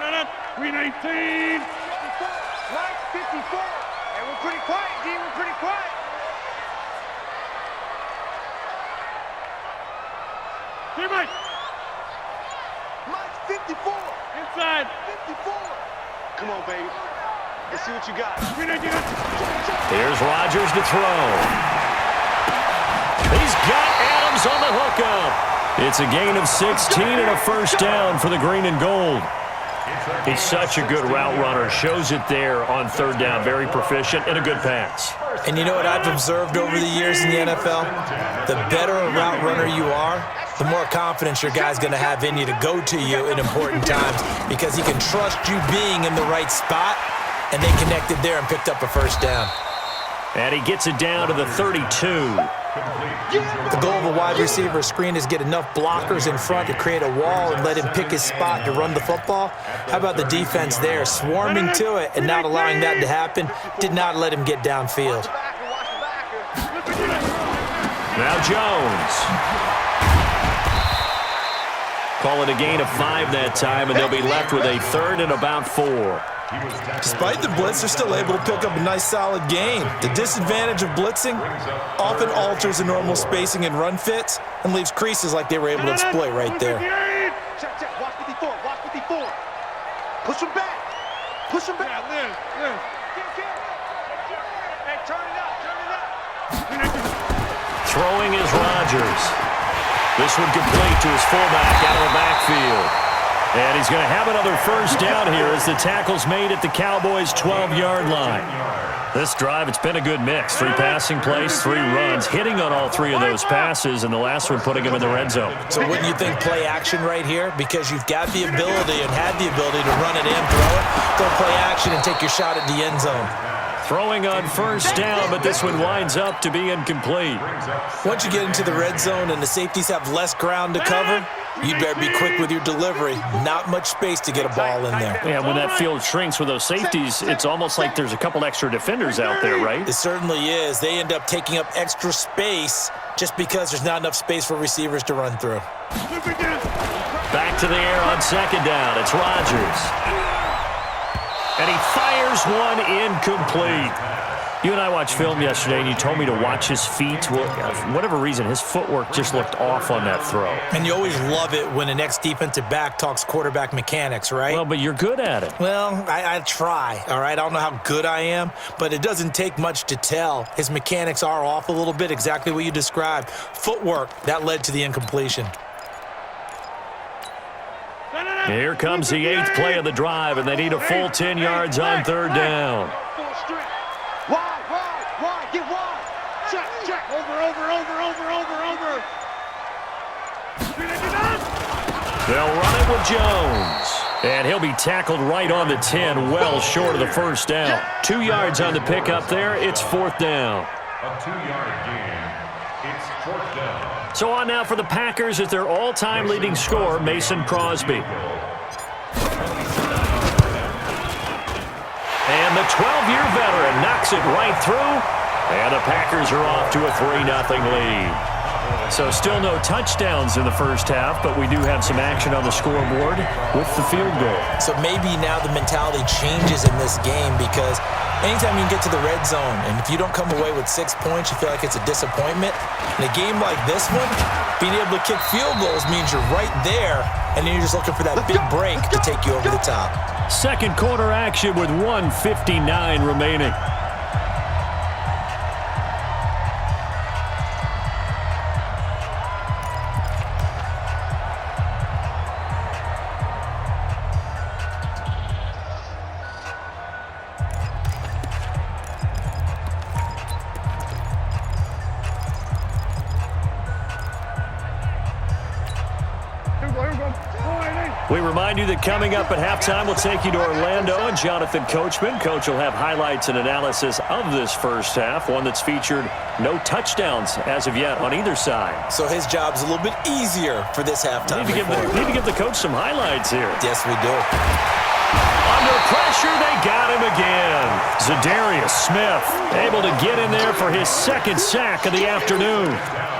319. Mike, 54. And we're pretty quiet, D. We're pretty quiet. Here, Mike. Mike, 54. Inside. 54. Come on, baby. Let's see what you got. 319. Here's Rodgers to throw. He's got Adams on the hookup. It's a gain of 16 and a first down for the green and gold. He's such a good route runner. Shows it there on third down. Very proficient and a good pass. And you know what I've observed over the years in the NFL? The better a route runner you are, the more confidence your guy's going to have in you to go to you in important times because he can trust you being in the right spot, and they connected there and picked up a first down. And he gets it down to the 32. The goal of a wide receiver screen is get enough blockers in front to create a wall and let him pick his spot to run the football. How about the defense there, swarming to it and not allowing that to happen? Did not let him get downfield. Now Jones. Call it a gain of 5 that time, and they'll be left with a third and about 4. Despite the blitz, they're still able to pick up a nice, solid gain. The disadvantage of blitzing often alters the normal spacing and run fits and leaves creases like they were able to exploit right there. Check. Watch 54. Watch 54. Push him back. Push him back. Live. Hey, turn it up. Throwing is Rodgers. This one complete to his fullback out of the backfield. And he's going to have another first down here as the tackle's made at the Cowboys' 12-yard line. This drive, it's been a good mix. 3 passing plays, 3 runs, hitting on all 3 of those passes, and the last one putting him in the red zone. So wouldn't you think play action right here? Because you've got the ability and had the ability to run it in, throw it, go play action, and take your shot at the end zone. Throwing on first down, but this one winds up to be incomplete. Once you get into the red zone and the safeties have less ground to cover, you'd better be quick with your delivery. Not much space to get a ball in there. Yeah, when that field shrinks with those safeties, it's almost like there's a couple extra defenders out there, right? It certainly is. They end up taking up extra space just because there's not enough space for receivers to run through. Back to the air on second down. It's Rodgers. And he fires one incomplete. You and I watched film yesterday, and you told me to watch his feet. Well, for whatever reason, his footwork just looked off on that throw. And you always love it when an ex-defensive back talks quarterback mechanics, right? Well, but you're good at it. Well, I try, all right? I don't know how good I am, but it doesn't take much to tell. His mechanics are off a little bit, exactly what you described. Footwork, that led to the incompletion. Here comes the 8th play of the drive, and they need a full 10 yards on third down. Wide, get wide. Check. Over. They'll run it with Jones. And he'll be tackled right on the 10, well short of the first down. 2 yards on the pickup there. It's 4th down. A 2-yard gain. It's 4th down. So on now for the Packers as their all-time leading scorer, Mason Crosby. And the 12-year veteran knocks it right through. And the Packers are off to a 3-0 lead. So still no touchdowns in the first half, but we do have some action on the scoreboard with the field goal. So maybe now the mentality changes in this game because anytime you get to the red zone, and if you don't come away with 6 points, you feel like it's a disappointment. In a game like this one, being able to kick field goals means you're right there, and then you're just looking for that big break to take you over the top. Second quarter action with 1:59 remaining. We remind you that coming up at halftime, we'll take you to Orlando and Jonathan Coachman. Coach will have highlights and analysis of this first half, one that's featured no touchdowns as of yet on either side. So his job's a little bit easier for this halftime. Need to give the coach some highlights here. Yes, we do. Under pressure, they got him again. Zadarius Smith able to get in there for his second sack of the afternoon.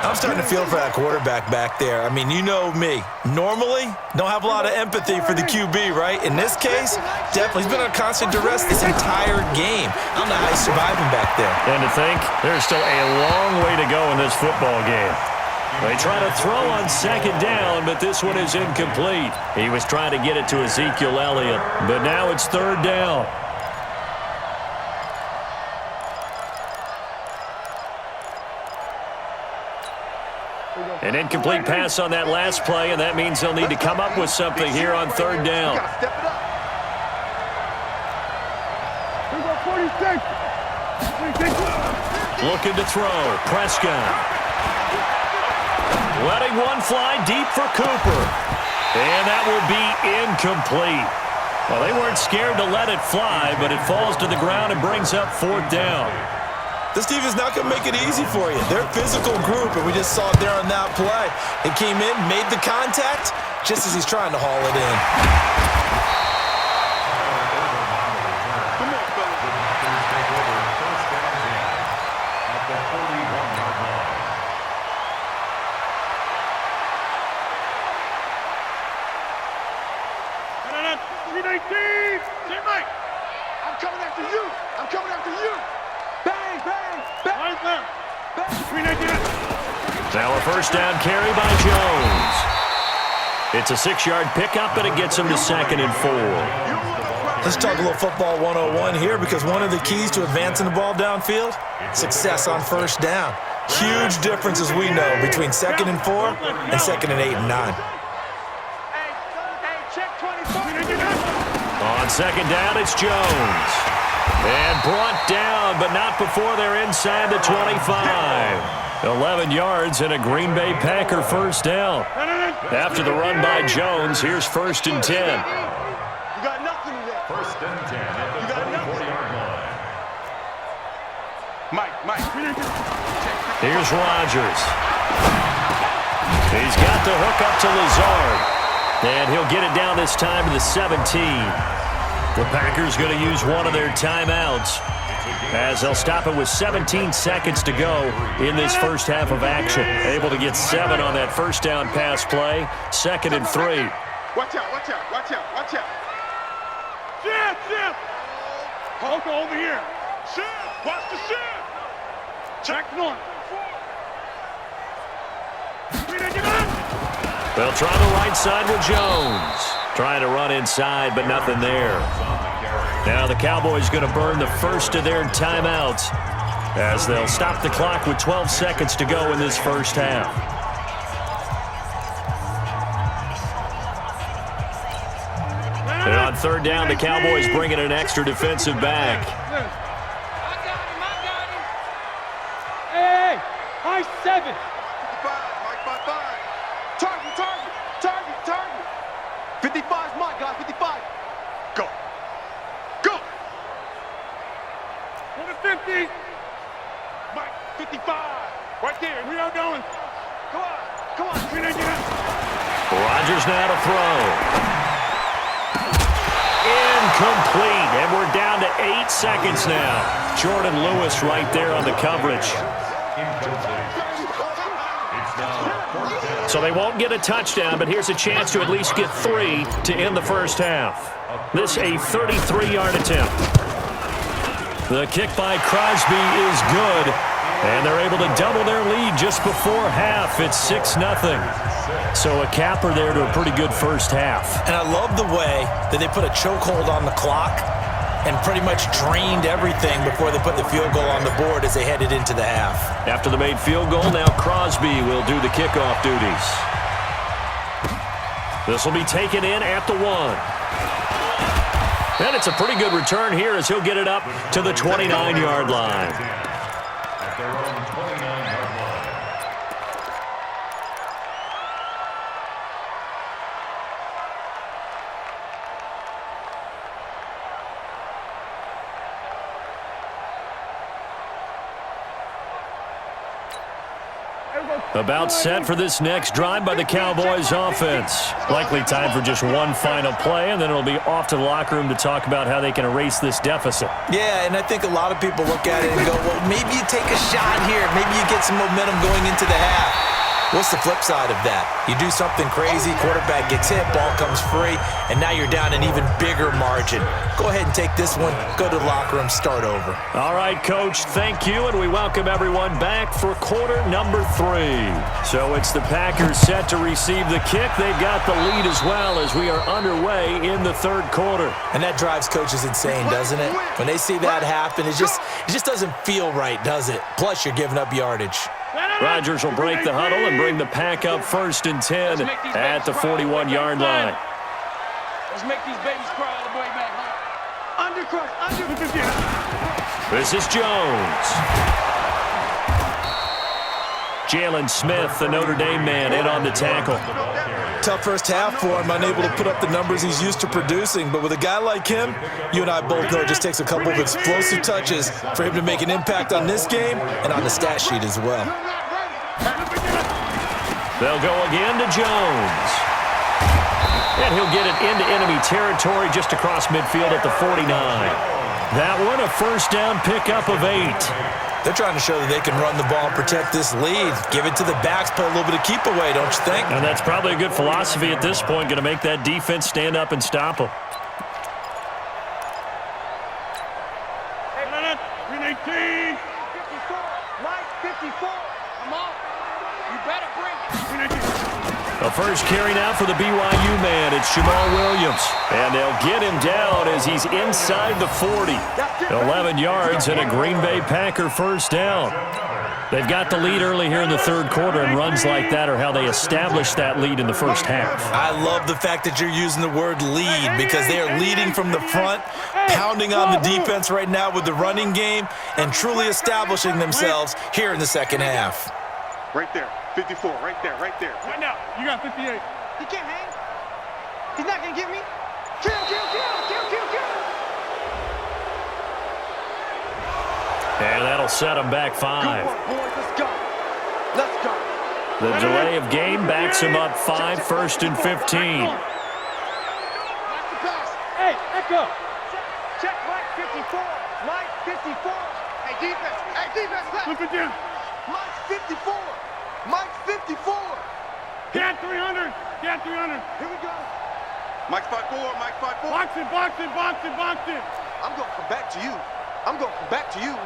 I'm starting to feel for that quarterback back there. I mean, you know me. Normally, don't have a lot of empathy for the QB, right? In this case, definitely. He's been on constant duress this entire game. I don't know how he's surviving back there. And to think, there's still a long way to go in this football game. They try to throw on second down, but this one is incomplete. He was trying to get it to Ezekiel Elliott, but now it's third down. An incomplete pass on that last play, and that means they'll need to come up with something here on third down. Looking to throw. Prescott. Letting one fly deep for Cooper. And that will be incomplete. Well, they weren't scared to let it fly, but it falls to the ground and brings up fourth down. This team is not going to make it easy for you. They're a physical group, and we just saw it there on that play. It came in, made the contact, just as he's trying to haul it in. I'm coming after you. I'm coming after you. Bang, bang, bang. Now a first down carry by Jones. It's a 6-yard pickup, and it gets him to 2nd and 4. Let's talk a little football 101 here, because one of the keys to advancing the ball downfield, success on first down. Huge difference, as we know, between 2nd and 4 and 2nd and 8 and 9. On second down, it's Jones. And brought down, but not before they're inside the 25. 11 yards and a Green Bay Packer first down. After the run by Jones, here's 1st and 10. You got nothing there. 1st and 10 at the 44-yard line. Mike. Here's Rodgers. He's got the hook up to Lazard. And he'll get it down this time to the 17. The Packers going to use one of their timeouts, as they'll stop it with 17 seconds to go in this first half of action. Able to get 7 on that first down pass play. 2nd and 3. Watch out. Shift. Hulk over here. Shift. Watch the shift. Check one. They'll try the right side with Jones. Trying to run inside, but nothing there. Now the Cowboys going to burn the first of their timeouts, as they'll stop the clock with 12 seconds to go in this first half. And on third down, the Cowboys bring in an extra defensive back. I got him. Hey, high 7. 55. Target. 55's mine, guys. 55. Go. 50. Mike, 55. Right there. We are going. Come on. Rodgers now to throw. Incomplete, and we're down to 8 seconds now. Jordan Lewis right there on the coverage. So they won't get a touchdown, but here's a chance to at least get 3 to end the first half. This a 33-yard attempt. The kick by Crosby is good, and they're able to double their lead just before half. It's 6-0. So a capper there to a pretty good first half. And I love the way that they put a chokehold on the clock and pretty much drained everything before they put the field goal on the board as they headed into the half. After the made field goal, now Crosby will do the kickoff duties. This will be taken in at the 1. And it's a pretty good return here as he'll get it up to the 29-yard line. At their own 29-yard line. Hey, About set for this next drive by the Cowboys offense. Likely time for just one final play, and then it'll be off to the locker room to talk about how they can erase this deficit. Yeah, and I think a lot of people look at it and go, well, maybe you take a shot here. Maybe you get some momentum going into the half. What's the flip side of that? You do something crazy, quarterback gets hit, ball comes free, and now you're down an even bigger margin. Go ahead and take this one, go to the locker room, start over. All right, Coach, thank you, and we welcome everyone back for quarter number 3. So it's the Packers set to receive the kick. They've got the lead as well as we are underway in the third quarter. And that drives coaches insane, doesn't it? When they see that happen, it just doesn't feel right, does it? Plus, you're giving up yardage. Rodgers will break the huddle and bring the pack up 1st and 10 at the 41-yard line. Let's make these babies cry all the way back home. This is Jones. Jalen Smith, the Notre Dame man, in on the tackle. Tough first half for him, unable to put up the numbers he's used to producing. But with a guy like him, you and I both know it just takes a couple of explosive touches for him to make an impact on this game and on the stat sheet as well. They'll go again to Jones. And he'll get it into enemy territory just across midfield at the 49. That one, a first down pickup of 8. They're trying to show that they can run the ball and protect this lead. Give it to the backs, play a little bit of keep away, don't you think? And that's probably a good philosophy at this point, going to make that defense stand up and stop them. Hey, 318. 54. Mike, 54. Come on. You better bring it. 319. The first carry now for the BYU man. It's Jamal Williams. And they'll get him down as he's inside the 40. 11 yards and a Green Bay Packer first down. They've got the lead early here in the third quarter, and runs like that are how they establish that lead in the first half. I love the fact that you're using the word lead because they are leading from the front, pounding on the defense right now with the running game, and truly establishing themselves here in the second half. Right there. 54. Right there. Right there. Right now, you got 58. He can't hang. He's not going to get me. Kill. And that'll set them back 5. Good work, boys. Let's go. The delay of game backs him up 5, 1st and 15. Watch the pass. Hey, echo. Check Mike 54. Mike 54. Hey, defense. Flip it down. Mike 54. Mike 54. Get 300. Get 300. Here we go. Mike 54. Mike 54. Box it. I'm going to come back to you.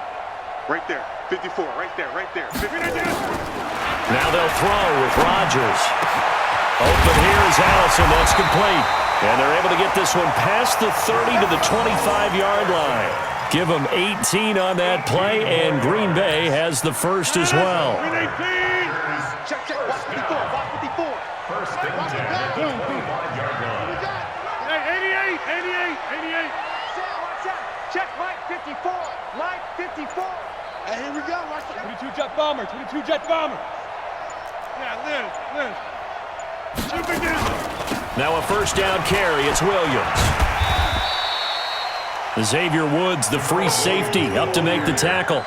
Right there. 54. Right there. 54. Now they'll throw with Rodgers. Open here is Allison. That's complete. And they're able to get this one past the 30 to the 25-yard line. Give them 18 on that play, and Green Bay has the first as well. 318. Check. Watch 54. First and 10 at the 25-yard line. Hey, 88. Watch out. Check Mike 54. Mike 54. Hey, here we go. Watch it. 22 jet bomber. Yeah, Liz. Flip it down. Now a first down carry. It's Williams. Xavier Woods, the free safety, up to make the tackle.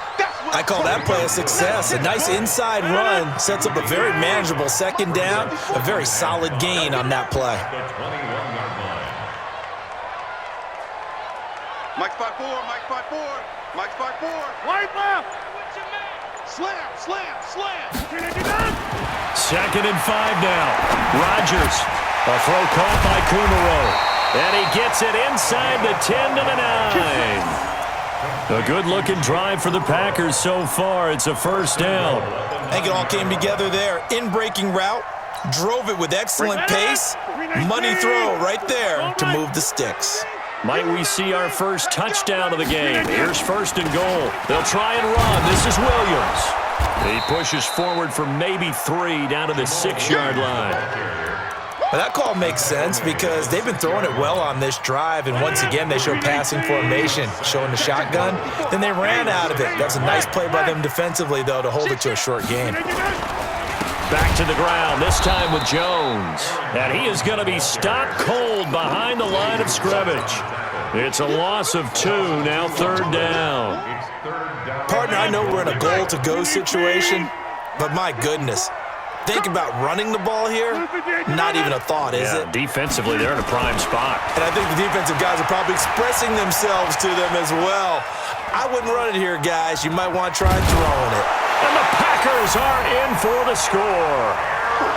I call that play a success. A nice inside run sets up a very manageable second down, a very solid gain on that play. The 21-yard line. Mike 54. Wide left. Slam. 319. Second and 5 now. Rodgers, a throw caught by Kumaro. And he gets it inside the 10 to the 9. A good-looking drive for the Packers so far. It's a first down. I think it all came together there. In-breaking route, drove it with excellent pace. Money throw right there to move the sticks. Might we see our first touchdown of the game? Here's 1st and goal. They'll try and run. This is Williams. He pushes forward for maybe 3 down to the 6-yard line. Well, that call makes sense because they've been throwing it well on this drive, and once again they show passing formation, showing the shotgun. Then they ran out of it. That's a nice play by them defensively, though, to hold it to a short game. Back to the ground, this time with Jones. And he is going to be stopped cold behind the line of scrimmage. It's a loss of 2, now 3rd down. Partner, I know we're in a goal-to-go situation, But my goodness, think about running the ball here. Not even a thought, is it? Defensively, they're in a prime spot. And I think the defensive guys are probably expressing themselves to them as well. I wouldn't run it here, guys. You might want to try throwing it. And the Packers are in for the score.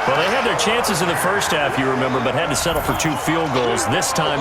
Well, they had their chances in the first half, you remember, but had to settle for 2 field goals. This time,